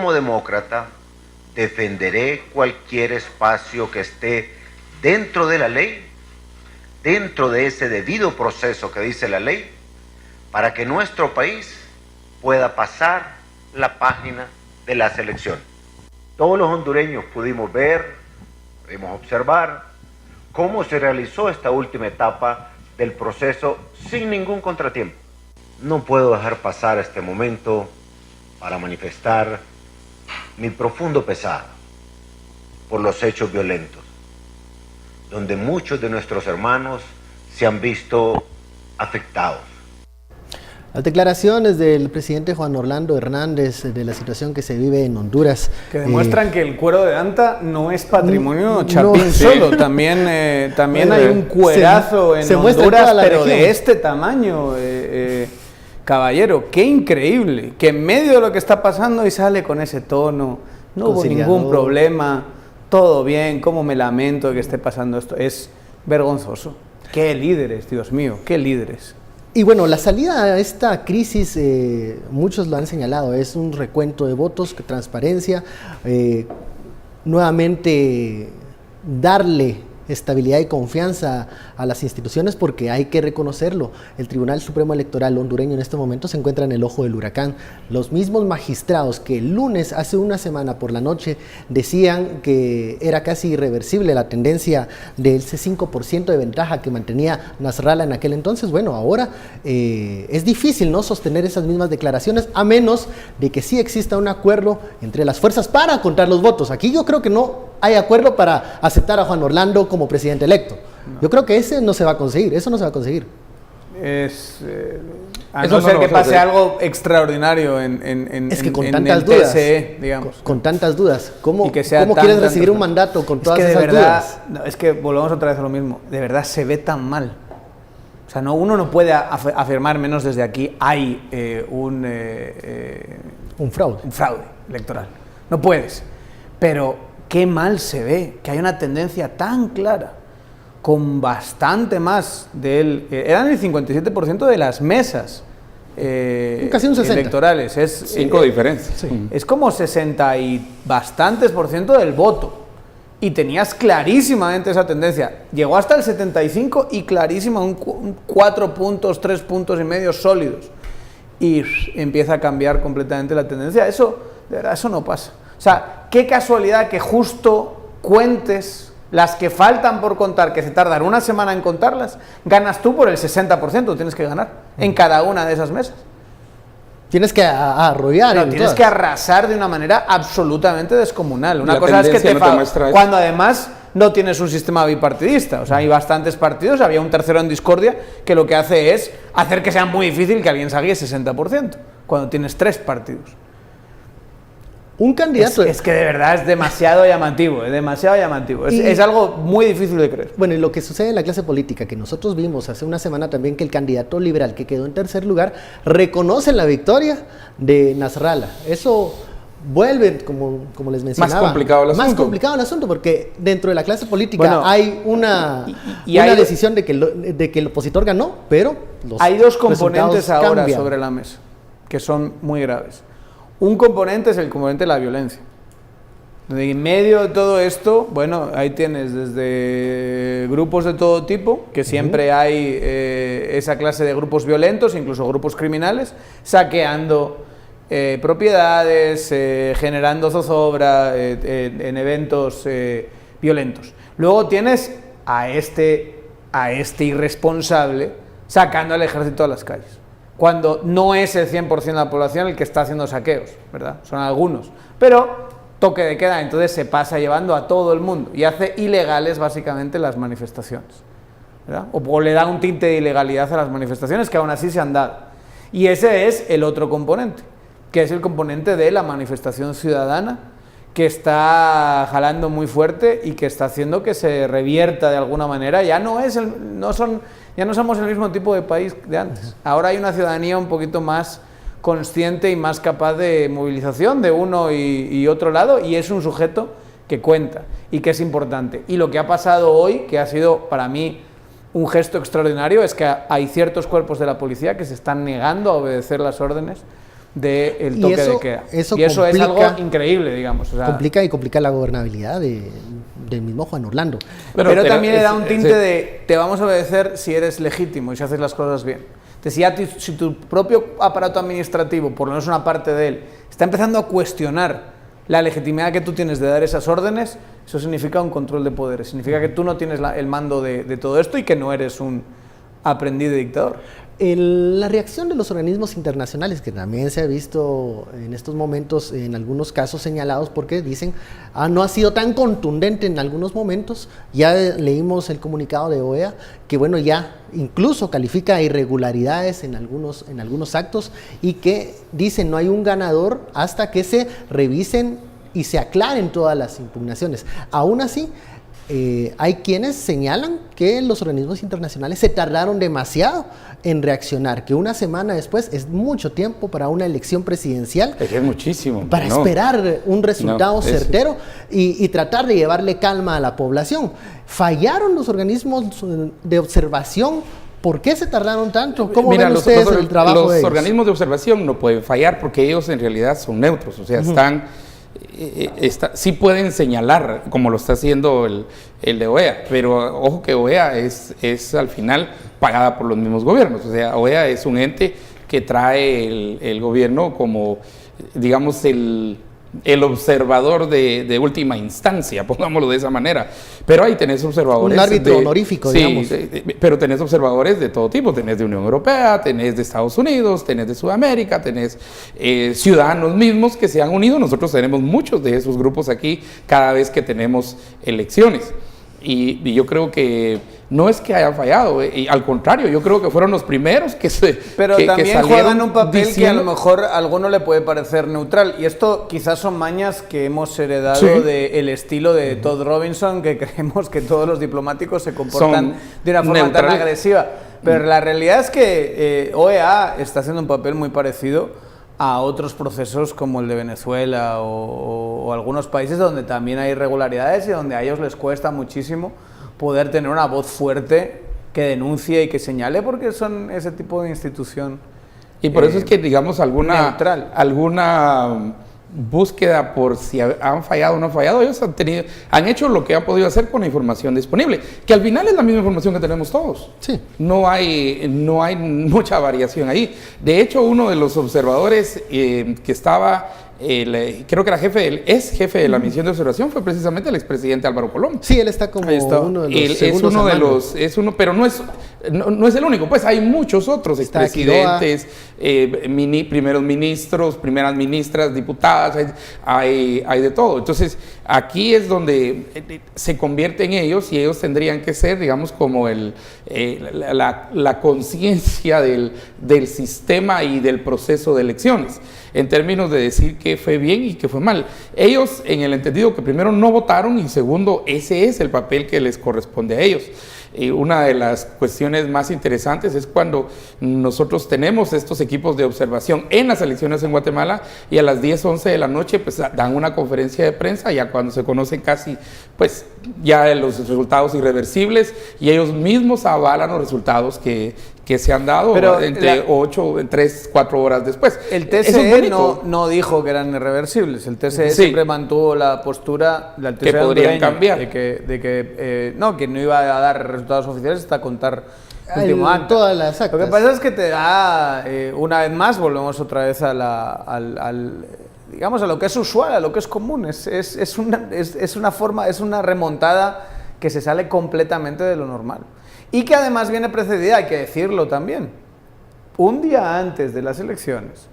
como demócrata, defenderé cualquier espacio que esté dentro de la ley, dentro de ese debido proceso que dice la ley, para que nuestro país pueda pasar la página de las elecciones. Todos los hondureños pudimos ver, pudimos observar cómo se realizó esta última etapa del proceso sin ningún contratiempo. No puedo dejar pasar este momento para manifestar mi profundo pesar por los hechos violentos, donde muchos de nuestros hermanos se han visto afectados. Las declaraciones del presidente Juan Orlando Hernández de la situación que se vive en Honduras. Que demuestran que el cuero de Anta no es patrimonio Chapín solo, también hay un cuerazo en Honduras, pero de este tamaño, caballero, qué increíble, que en medio de lo que está pasando y sale con ese tono, no hubo ningún problema, todo bien, cómo me lamento de que esté pasando esto, es vergonzoso. Qué líderes, Dios mío, qué líderes. Y bueno, la salida a esta crisis, muchos lo han señalado, es un recuento de votos, transparencia, nuevamente darle estabilidad y confianza a las instituciones, porque hay que reconocerlo, el Tribunal Supremo Electoral hondureño en este momento se encuentra en el ojo del huracán. Los mismos magistrados que el lunes, hace una semana por la noche, decían que era casi irreversible la tendencia de ese 5% de ventaja que mantenía Nasrallah en aquel entonces, bueno, ahora es difícil no sostener esas mismas declaraciones, a menos de que sí exista un acuerdo entre las fuerzas para contar los votos. Aquí yo creo que no hay acuerdo para aceptar a Juan Orlando como presidente electo. No. Yo creo que eso no se va a conseguir. A no ser que pase algo extraordinario en es que con en tantas el dudas, TSE, digamos. Con tantas dudas, ¿cómo quieres recibir un mandato con todas esas dudas? No, es que volvemos otra vez a lo mismo. De verdad se ve tan mal. O sea, uno no puede afirmar, menos desde aquí, hay un fraude electoral. No puedes. Pero qué mal se ve, que hay una tendencia tan clara, con bastante más del... eran el 57% de las mesas casi un 60. electorales. Es 5 diferencias. Sí. Es como 60 y bastantes por ciento del voto. Y tenías clarísimamente esa tendencia. Llegó hasta el 75 y clarísima, 4 puntos, 3 puntos y medio sólidos. Y empieza a cambiar completamente la tendencia. Eso, de verdad, eso no pasa. O sea, qué casualidad que justo cuentes las que faltan por contar, que se tardan una semana en contarlas, ganas tú por el 60%, tienes que ganar en cada una de esas mesas. Tienes que arrollar. No, tienes que arrasar de una manera absolutamente descomunal. Una cosa es que cuando además no tienes un sistema bipartidista. O sea, hay bastantes partidos, había un tercero en discordia que lo que hace es hacer que sea muy difícil que alguien saque 60%, cuando tienes 3 partidos. Un candidato... Es que de verdad es demasiado llamativo, es algo muy difícil de creer. Bueno, y lo que sucede en la clase política, que nosotros vimos hace una semana también, que el candidato liberal que quedó en tercer lugar reconoce la victoria de Nasrallah. Eso vuelve, como les mencionaba, más complicado el asunto, porque dentro de la clase política hay una decisión de que el opositor ganó, pero hay dos componentes ahora sobre la mesa que son muy graves. Un componente es el componente de la violencia. En medio de todo esto, bueno, ahí tienes desde grupos de todo tipo, que siempre hay esa clase de grupos violentos, incluso grupos criminales, saqueando propiedades, generando zozobra en eventos violentos. Luego tienes a este irresponsable sacando al ejército a las calles, cuando no es el 100% de la población el que está haciendo saqueos, ¿verdad? Son algunos. Pero toque de queda, entonces se pasa llevando a todo el mundo y hace ilegales básicamente las manifestaciones, ¿verdad? O le da un tinte de ilegalidad a las manifestaciones que aún así se han dado. Y ese es el otro componente, que es el componente de la manifestación ciudadana, que está jalando muy fuerte y que está haciendo que se revierta de alguna manera. Ya no somos el mismo tipo de país de antes. Ahora hay una ciudadanía un poquito más consciente y más capaz de movilización de uno y otro lado, y es un sujeto que cuenta y que es importante. Y lo que ha pasado hoy, que ha sido para mí un gesto extraordinario, es que hay ciertos cuerpos de la policía que se están negando a obedecer las órdenes del toque de queda. Y eso es algo increíble, digamos. O sea, complica la gobernabilidad del mismo Juan Orlando. Pero también le da un tinte de te vamos a obedecer si eres legítimo y si haces las cosas bien. Entonces, si tu propio aparato administrativo, por lo menos una parte de él, está empezando a cuestionar la legitimidad que tú tienes de dar esas órdenes, eso significa un control de poderes, significa que tú no tienes el mando de todo esto y que no eres un aprendiz de dictador. La reacción de los organismos internacionales, que también se ha visto en estos momentos en algunos casos señalados, porque dicen, no ha sido tan contundente en algunos momentos. Ya leímos el comunicado de OEA, que bueno, ya incluso califica irregularidades en algunos actos, y que dicen no hay un ganador hasta que se revisen y se aclaren todas las impugnaciones. Aún así, hay quienes señalan que los organismos internacionales se tardaron demasiado en reaccionar, que una semana después es mucho tiempo para una elección presidencial. Es muchísimo. Para esperar un resultado certero y tratar de llevarle calma a la población. ¿Fallaron los organismos de observación? ¿Por qué se tardaron tanto? ¿Cómo ven ustedes el trabajo de ellos? Los organismos de observación no pueden fallar porque ellos en realidad son neutros, o sea, sí pueden señalar, como lo está haciendo el de OEA, pero ojo que OEA es al final pagada por los mismos gobiernos. O sea, OEA es un ente que trae el gobierno como, digamos, el observador de última instancia, pongámoslo de esa manera. Pero ahí tenés observadores. Un árbitro honorífico, digamos. Pero tenés observadores de todo tipo. Tenés de Unión Europea, tenés de Estados Unidos, tenés de Sudamérica, tenés ciudadanos mismos que se han unido. Nosotros tenemos muchos de esos grupos aquí cada vez que tenemos elecciones. Y yo creo que no es que hayan fallado, y al contrario, yo creo que fueron los primeros que Pero también juegan un papel que a lo mejor a alguno le puede parecer neutral, y esto quizás son mañas que hemos heredado del estilo de Todd Robinson, que creemos que todos los diplomáticos se comportan de una forma tan agresiva. Pero la realidad es que OEA está haciendo un papel muy parecido a otros procesos como el de Venezuela o algunos países donde también hay irregularidades y donde a ellos les cuesta muchísimo poder tener una voz fuerte que denuncie y que señale, porque son ese tipo de institución. Y por eso es que, digamos, alguna búsqueda por si han fallado o no han fallado, ellos han hecho lo que han podido hacer con la información disponible, que al final es la misma información que tenemos todos. Sí. No hay mucha variación ahí. De hecho, uno de los observadores que estaba, creo que era jefe de la misión de observación, fue precisamente el expresidente Álvaro Colón. Sí, él está como uno de los segundos. Pero no es el único, pues hay muchos otros expresidentes, primeros ministros, primeras ministras, diputadas, hay de todo. Entonces, aquí es donde se convierten ellos, y ellos tendrían que ser, digamos, como la conciencia del sistema y del proceso de elecciones, en términos de decir qué fue bien y qué fue mal. Ellos, en el entendido que primero no votaron y segundo, ese es el papel que les corresponde a ellos. Una de las cuestiones más interesantes es cuando nosotros tenemos estos equipos de observación en las elecciones en Guatemala, y a las 10, 11 de la noche pues dan una conferencia de prensa, ya cuando se conocen casi pues ya los resultados irreversibles, y ellos mismos avalan los resultados que se han dado. Pero entre 3, 4 horas después. El TSE no dijo que eran irreversibles. El TSE siempre mantuvo la postura que podrían cambiar, de que no iba a dar resultados oficiales hasta contar último acto. Todas las actas. Lo que pasa es que te da, una vez más, volvemos otra vez digamos, a lo que es usual, a lo que es común. Es una remontada que se sale completamente de lo normal. Y que además viene precedida, hay que decirlo también. Un día antes de las elecciones,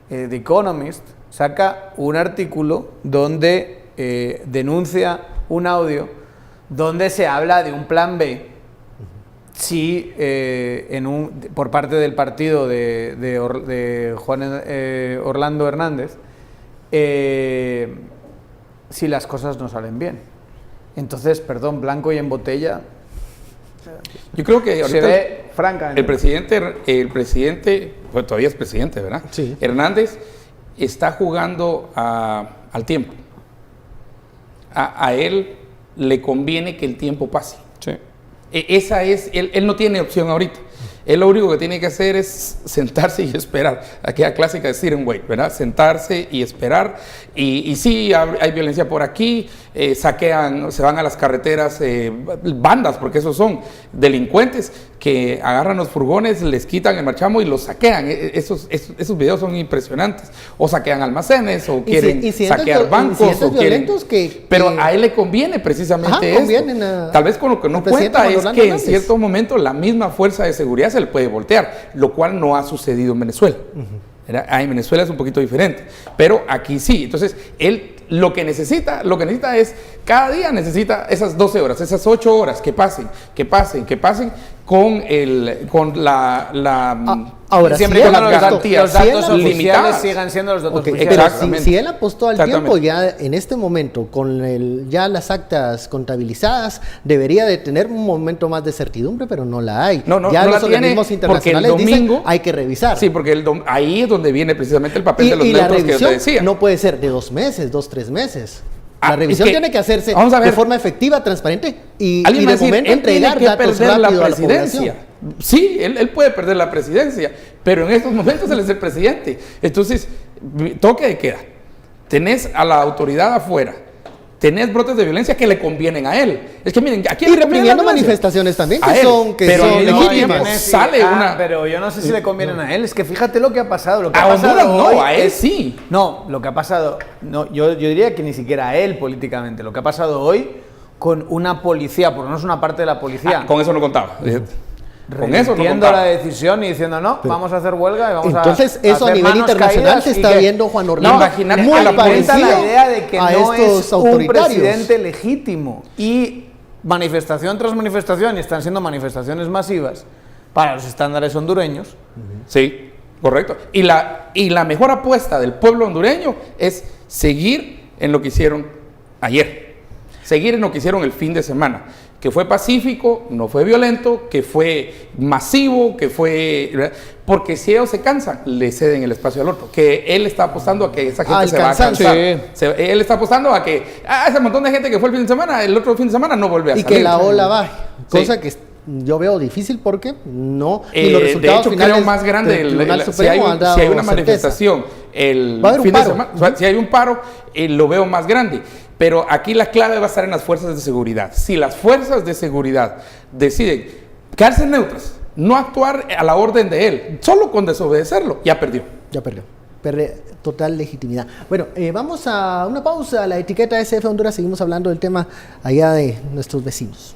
The Economist saca un artículo donde denuncia un audio donde se habla de un plan B si por parte del partido de Juan Orlando Hernández, si las cosas no salen bien. Entonces, perdón, blanco y en botella. Yo creo que ahorita se ve francamente. El presidente, pues todavía es presidente, ¿verdad? Sí. Hernández está jugando al tiempo. A él le conviene que el tiempo pase. Sí. Él no tiene opción ahorita. Él lo único que tiene que hacer es sentarse y esperar. Aquella clásica de sit and wait, ¿verdad? Sentarse y esperar. Y sí, hay violencia por aquí, saquean, se van a las carreteras bandas, porque esos son delincuentes que agarran los furgones, les quitan el marchamo y los saquean. Esos videos son impresionantes. O saquean almacenes, o quieren saquear bancos, o quieren... Pero a él le conviene precisamente esto. Tal vez con lo que no cuenta es que en cierto momento la misma fuerza de seguridad se le puede voltear, lo cual no ha sucedido en Venezuela. En Venezuela es un poquito diferente, pero aquí sí. Entonces, él lo que necesita es, cada día necesita esas 12 horas, esas 8 horas que pasen con ahora, siempre con las garantías. Los datos limitadas sigan siendo los datos oficiales. Pero si él apostó al tiempo, ya en este momento, con ya las actas contabilizadas, debería de tener un momento más de certidumbre, pero no la hay. Ya los organismos internacionales dicen hay que revisar. Sí, porque ahí es donde viene precisamente el papel de los neutros que yo te decía. No puede ser de 2 meses, 3 meses. La revisión tiene que hacerse de forma efectiva, transparente y de momento entregar datos rápido a la población. Sí, él puede perder la presidencia, pero en estos momentos él es el presidente. Entonces, toque de queda. Tenés a la autoridad afuera, tenés brotes de violencia que le convienen a él. Es que miren, aquí reprimiendo manifestaciones también que son legítimas. Pero yo no sé si le convienen a él. Es que fíjate lo que ha pasado. A Honduras no, a él sí. No, lo que ha pasado, yo diría que ni siquiera a él políticamente. Lo que ha pasado hoy con una policía, por lo menos una parte de la policía. Con eso no contaba. Con eso no la decisión y diciendo vamos a hacer huelga y vamos entonces eso a nivel internacional se está viendo, Juan Orlando, imagínate muy parecido la idea de que no es un presidente legítimo y manifestación tras manifestación, y están siendo manifestaciones masivas para los estándares hondureños. Sí, correcto. Y la mejor apuesta del pueblo hondureño es seguir en lo que hicieron ayer, seguir en lo que hicieron el fin de semana, que fue pacífico, no fue violento, que fue masivo, que fue... Porque si ellos se cansan, le ceden el espacio al otro. Que él está apostando a que esa gente se va a cansar. Sí. Él está apostando a que ese montón de gente que fue el fin de semana, el otro fin de semana no vuelve a salir. Y que la ola baje. Cosa que yo veo difícil porque no... y los resultados de hecho, creo más grande, si hay una manifestación el fin de semana, si hay un paro, lo veo más grande. Pero aquí la clave va a estar en las fuerzas de seguridad. Si las fuerzas de seguridad deciden quedarse neutras, no actuar a la orden de él, solo con desobedecerlo, ya perdió. Ya perdió. Pierde total legitimidad. Bueno, vamos a una pausa. La etiqueta SF Honduras, seguimos hablando del tema allá de nuestros vecinos.